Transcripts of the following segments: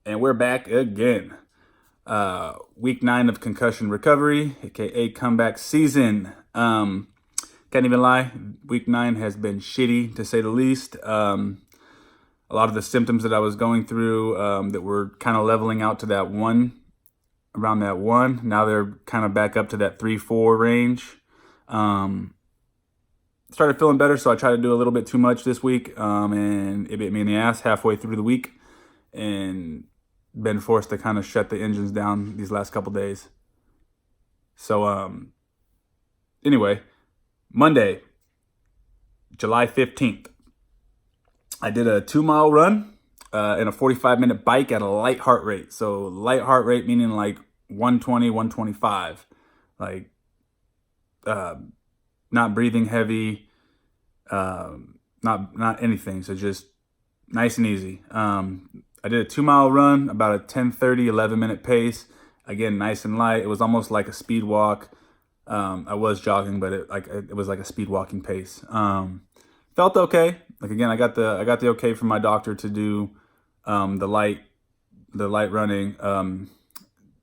And we're back again. Week 9 of Concussion Recovery, aka comeback season. Can't even lie, week 9 has been shitty to say the least. A lot of the symptoms that I was going through that were kind of leveling out to that one, around that one, now they're kind of back up to that 3-4 range. Started feeling better, so I tried to do a little bit too much this week, and it bit me in the ass halfway through the week, and been forced to kind of shut the engines down these last couple days. So anyway, Monday, July 15th, I did a 2-mile run and a 45-minute bike at a light heart rate. So light heart rate meaning like 120, 125, like not breathing heavy, not anything. So just nice and easy. I did a 2-mile run, about a 10:30, 11-minute pace. Again, nice and light. It was almost like a speed walk. I was jogging, but it was like a speed walking pace. Felt okay. Like again, I got the okay from my doctor to do the light running.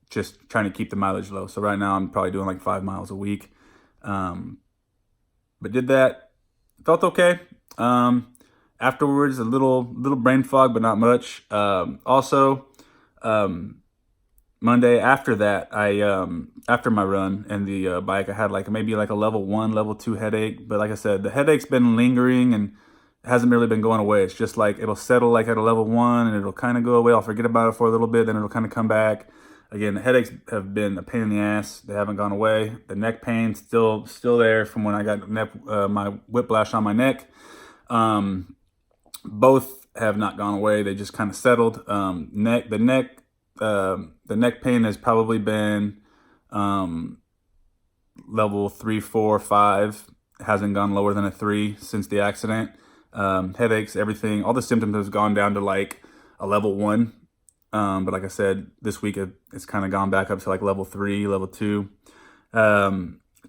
Just trying to keep the mileage low. So right now I'm probably doing like 5 miles a week. But did that. Felt okay. Afterwards, a little brain fog, but not much. Also, Monday after that, after my run and the bike, I had like maybe like a level 1, level 2 headache. But like I said, the headache's been lingering and hasn't really been going away. It's just like it'll settle like at a level 1 and it'll kind of go away. I'll forget about it for a little bit, then it'll kind of come back. Again, the headaches have been a pain in the ass. They haven't gone away. The neck pain still there from when I got my whiplash on my neck. Both have not gone away. They just kind of settled. The neck pain has probably been level 3, 4, 5. It hasn't gone lower than a 3 since the accident. Headaches, everything, all the symptoms have gone down to like a level 1. But like I said, this week it's kind of gone back up to like level 3, level 2.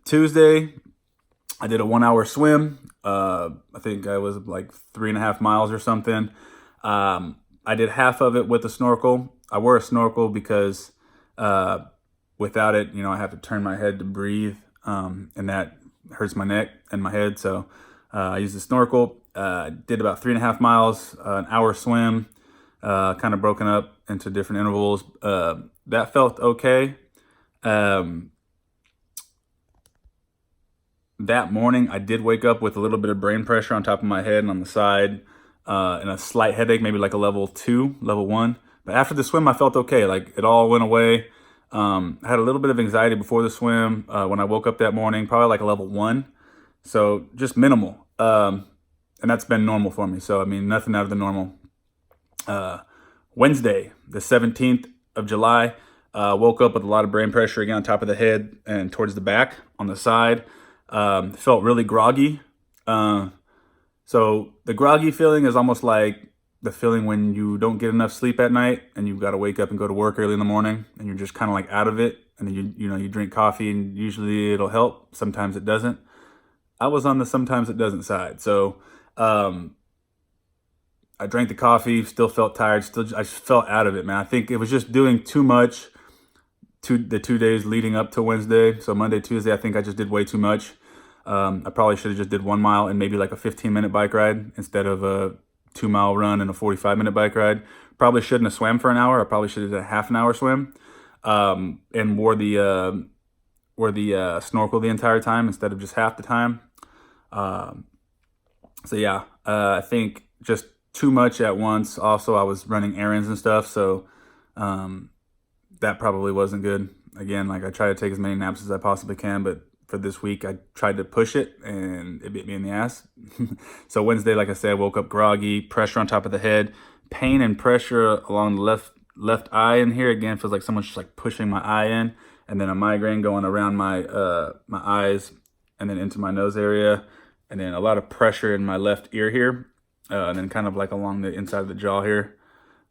Tuesday, I did a 1-hour swim. I think I was like 3.5 miles or something. I did half of it with a snorkel. I wear a snorkel because without it, I have to turn my head to breathe, and that hurts my neck and my head. So I used the snorkel. Did about 3.5 miles, an hour swim, kind of broken up into different intervals. That felt okay. That morning, I did wake up with a little bit of brain pressure on top of my head and on the side, and a slight headache, maybe like a level 2, level 1. But after the swim, I felt okay. Like it all went away. I had a little bit of anxiety before the swim. When I woke up that morning, probably like a level 1. So just minimal. And that's been normal for me. So, I mean, nothing out of the normal. Wednesday, the 17th of July, woke up with a lot of brain pressure again on top of the head and towards the back on the side. Felt really groggy. So the groggy feeling is almost like the feeling when you don't get enough sleep at night and you've got to wake up and go to work early in the morning and you're just kind of like out of it. And then you drink coffee and usually it'll help. Sometimes it doesn't. I was on the sometimes it doesn't side. So, I drank the coffee, still felt tired. I just felt out of it, man. I think it was just doing too much the 2 days leading up to Wednesday. So Monday, Tuesday, I think I just did way too much. I probably should have just did 1 mile and maybe like a 15-minute bike ride instead of a 2-mile run and a 45-minute bike ride. Probably shouldn't have swam for an hour. I probably should have did a half an hour swim, and wore the snorkel the entire time instead of just half the time. So yeah, I think just too much at once. Also, I was running errands and stuff, so that probably wasn't good. Again, like I try to take as many naps as I possibly can, but for this week, I tried to push it and it bit me in the ass. So Wednesday, like I said, I woke up groggy, pressure on top of the head, pain and pressure along the left eye in here. Again, feels like someone's just like pushing my eye in, and then a migraine going around my my eyes and then into my nose area, and then a lot of pressure in my left ear here, and then kind of like along the inside of the jaw here.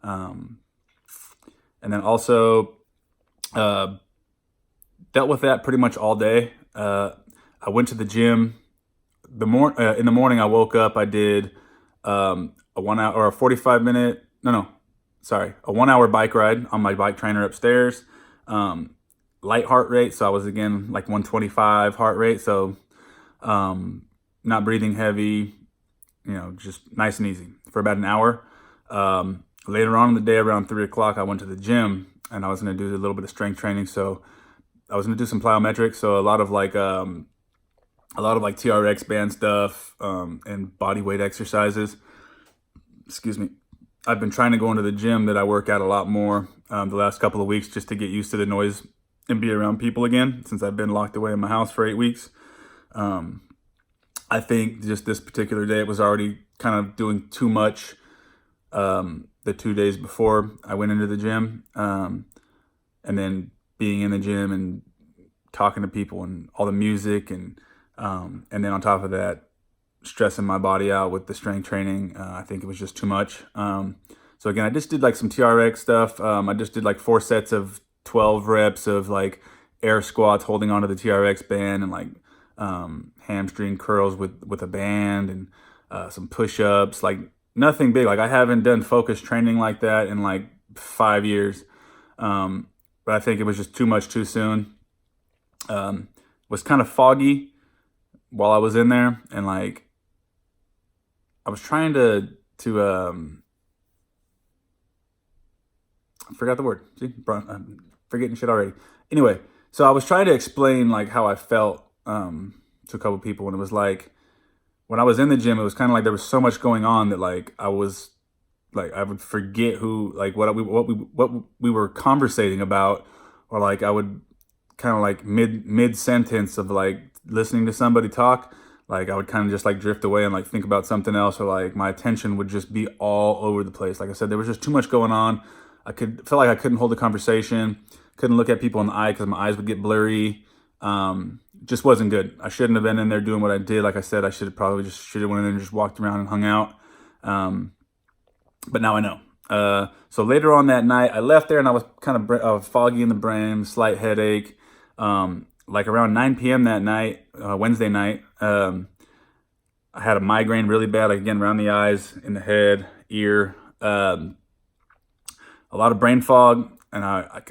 And then also dealt with that pretty much all day. I went to the gym. In the morning, I woke up. I did a 1 hour or a 45 minute. No, a 1 hour bike ride on my bike trainer upstairs. Light heart rate, so I was again like 125 heart rate, so not breathing heavy, just nice and easy for about an hour. Later on in the day, around 3 o'clock, I went to the gym and I was going to do a little bit of strength training. So I was going to do some plyometrics, so a lot of like TRX band stuff, and body weight exercises. Excuse me. I've been trying to go into the gym that I work at a lot more the last couple of weeks, just to get used to the noise and be around people again, since I've been locked away in my house for 8 weeks. I think just this particular day, it was already kind of doing too much the 2 days before I went into the gym. And then being in the gym and talking to people and all the music, and then on top of that, stressing my body out with the strength training. I think it was just too much. So again, I just did like some TRX stuff. I just did like 4 sets of 12 reps of like air squats holding onto the TRX band, and like hamstring curls with a band, and some push-ups, like nothing big. Like I haven't done focused training like that in like 5 years. But I think it was just too much too soon. Was kind of foggy while I was in there, and like I was trying to I forgot the word. See, I'm forgetting shit already. Anyway, so I was trying to explain like how I felt to a couple people, and it was like when I was in the gym, it was kind of like there was so much going on that like I was like I would forget who like what we were conversating about, or like I would kind of like mid sentence of like listening to somebody talk, like I would kind of just like drift away and like think about something else, or like my attention would just be all over the place. Like I said, there was just too much going on. I felt like I couldn't hold a conversation, couldn't look at people in the eye because my eyes would get blurry. Just wasn't good. I shouldn't have been in there doing what I did. Like I said, I should have probably went in there and just walked around and hung out. But now I know. So later on that night, I left there and I was kind of foggy in the brain, slight headache. Like around 9 p.m. that night, Wednesday night, I had a migraine really bad, like again, around the eyes, in the head, ear, a lot of brain fog. And I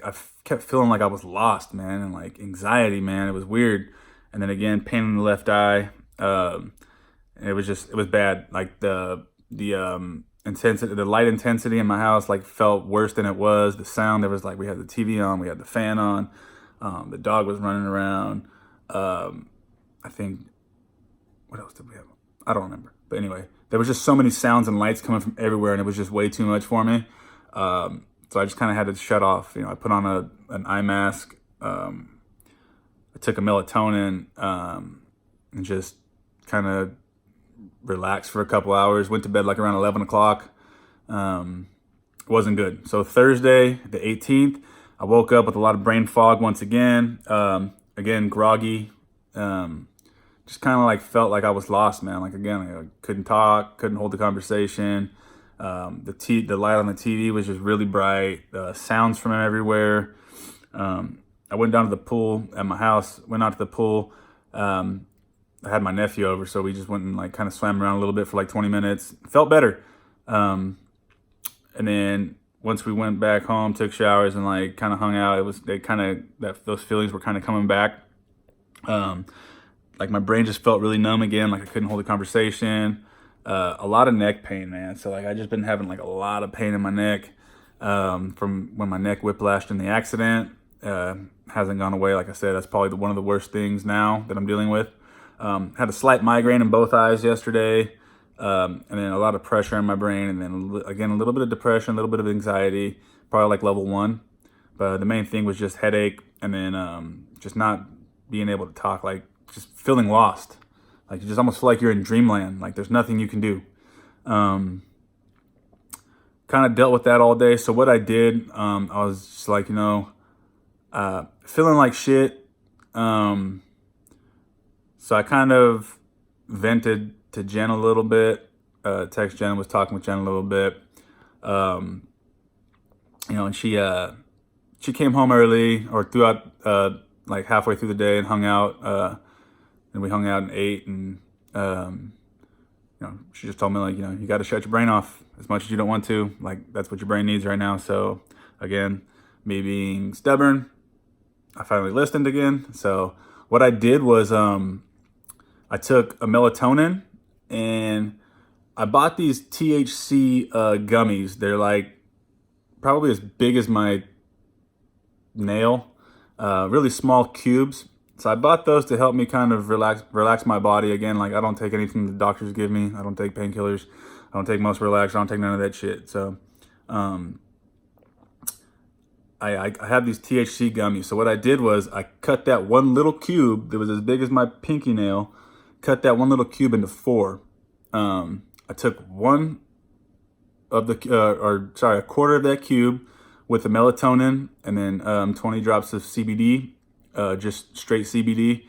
kept feeling like I was lost, man, and like anxiety, man. It was weird. And then again, pain in the left eye. And it was bad. Like the intensity, the light intensity in my house, like felt worse than it was. The sound, there was like, we had the TV on, we had the fan on. The dog was running around. I think, what else did we have? I don't remember. But anyway, there was just so many sounds and lights coming from everywhere, and it was just way too much for me. So I just kind of had to shut off. I put on an eye mask. I took a melatonin, and just kind of relaxed for a couple hours. Went to bed like around 11 o'clock. Wasn't good. So Thursday, the 18th, I woke up with a lot of brain fog once again. Again, groggy. Just kind of like felt like I was lost, man. Like again, I couldn't talk, couldn't hold the conversation. The light on the TV was just really bright. Sounds from everywhere. I went down to the pool at my house. Went out to the pool. I had my nephew over, so we just went and like kind of swam around a little bit for like 20 minutes. Felt better. And then once we went back home, took showers and like kind of hung out, those feelings were kind of coming back. Like my brain just felt really numb again. Like I couldn't hold a conversation. A lot of neck pain, man. So like I just been having like a lot of pain in my neck from when my neck whiplashed in the accident. Hasn't gone away. Like I said, that's probably one of the worst things now that I'm dealing with. Had a slight migraine in both eyes yesterday. And then a lot of pressure in my brain, and then again a little bit of depression, a little bit of anxiety, probably like level 1. But the main thing was just headache, and then just not being able to talk, like just feeling lost. Like you just almost feel like you're in dreamland, like there's nothing you can do. Kind of dealt with that all day. So what I did, I was just like, feeling like shit. So I kind of vented to Jen a little bit, text Jen, was talking with Jen a little bit, and she came home early, or throughout, like halfway through the day, and hung out, and we hung out and ate, and, she just told me like, you got to shut your brain off. as much as you don't want to. Like, that's what your brain needs right now. So again, me being stubborn, I finally listened again. So what I did was I took a melatonin, and I bought these THC gummies. They're like probably as big as my nail, really small cubes. So I bought those to help me kind of relax my body again. Like, I don't take anything the doctors give me. I don't take painkillers. I don't take most relax. I don't take none of that shit. So I have these THC gummies. So what I did was I cut that one little cube that was as big as my pinky nail, cut that one little cube into 4. I took one of the, a quarter of that cube with the melatonin, and then 20 drops of CBD, just straight CBD.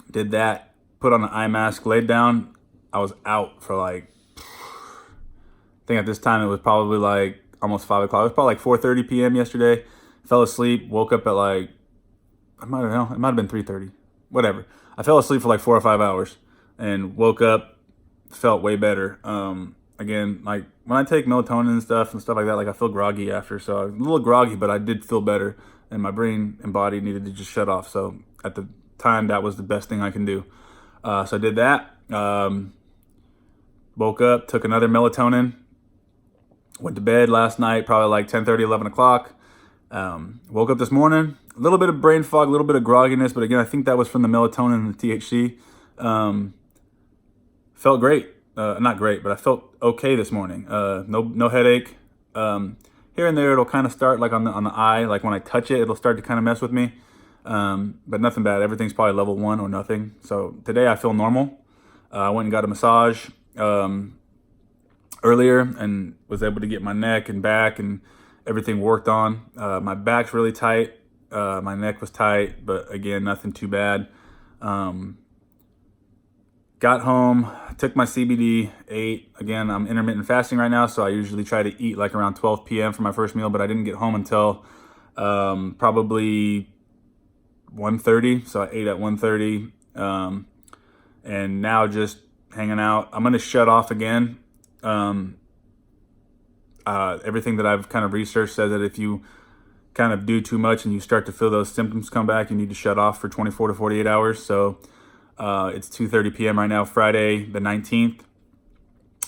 Did that, put on an eye mask, laid down. I was out for like, I think at this time it was probably like almost 5 o'clock. It was probably like 4:30 p.m. yesterday. Fell asleep, woke up at like, it might have been 3:30, whatever. I fell asleep for like 4 or 5 hours and woke up, felt way better. Again, like when I take melatonin and stuff like that, like I feel groggy after. So I was a little groggy, but I did feel better, and my brain and body needed to just shut off. So at the time, that was the best thing I can do. So I did that. Woke up, took another melatonin, went to bed last night, probably like 10:30, 11 o'clock. Woke up this morning, a little bit of brain fog, a little bit of grogginess, but again, I think that was from the melatonin and the THC. Felt great. Not great, but I felt okay this morning. No headache. Here and there, it'll kind of start like on the eye, like when I touch it, it'll start to kind of mess with me. But nothing bad. Everything's probably level 1 or nothing. So today I feel normal. I went and got a massage earlier and was able to get my neck and back and everything worked on. My back's really tight. My neck was tight, but again, nothing too bad. Got home, took my CBD, ate. Again, I'm intermittent fasting right now, so I usually try to eat like around 12 p.m. for my first meal, but I didn't get home until probably 1:30, so I ate at 1:30, and now just hanging out. I'm going to shut off again. Everything that I've kind of researched says that if you kind of do too much and you start to feel those symptoms come back, you need to shut off for 24 to 48 hours. So it's 2:30 p.m. right now, Friday the 19th.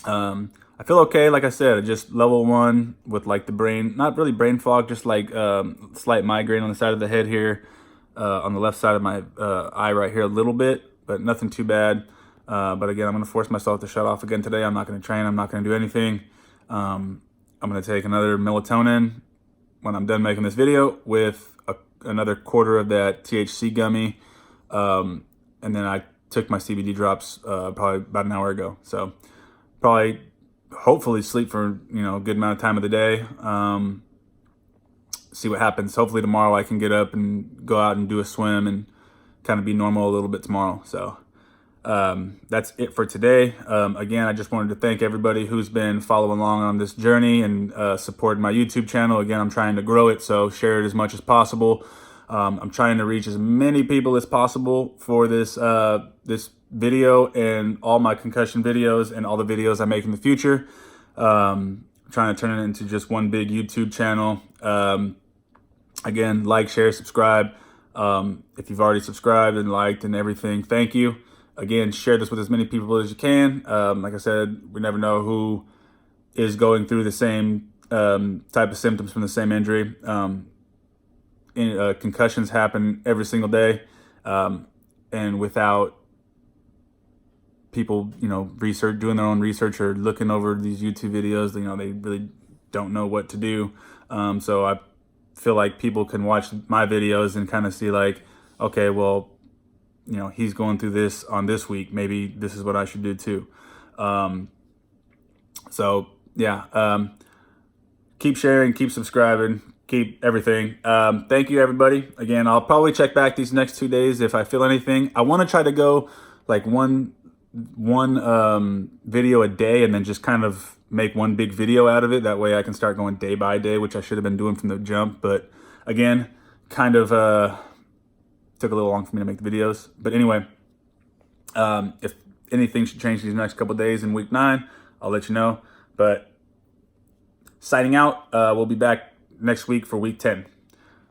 I feel okay, like I said, just level 1 with like the brain, not really brain fog, just like slight migraine on the side of the head here, on the left side of my eye right here a little bit, but nothing too bad. But again, I'm going to force myself to shut off again today. I'm not going to train. I'm not going to do anything. I'm going to take another melatonin when I'm done making this video with another quarter of that THC gummy. And then I took my CBD drops probably about an hour ago. So probably, hopefully sleep for, a good amount of time of the day. See what happens. Hopefully tomorrow I can get up and go out and do a swim and kind of be normal a little bit tomorrow. So that's it for today. Again, I just wanted to thank everybody who's been following along on this journey and supporting my YouTube channel. Again, I'm trying to grow it, so share it as much as possible. I'm trying to reach as many people as possible for this this video and all my concussion videos and all the videos I make in the future. Trying to turn it into just one big YouTube channel. Again, like, share, subscribe. If you've already subscribed and liked and everything, thank you. Again, share this with as many people as you can. Like I said, we never know who is going through the same type of symptoms from the same injury. Concussions happen every single day, and without people, doing their own research or looking over these YouTube videos, they really don't know what to do. So I feel like people can watch my videos and kind of see like, okay, well, he's going through this on this week. Maybe this is what I should do too. So yeah, keep sharing, keep subscribing, keep everything. Thank you, everybody. Again, I'll probably check back these next 2 days if I feel anything. I want to try to go like one video a day and then just kind of make one big video out of it. That way I can start going day by day, which I should have been doing from the jump. But again, kind of took a little long for me to make the videos. But anyway, if anything should change these next couple of days in week 9, I'll let you know. But signing out, we'll be back next week for week 10.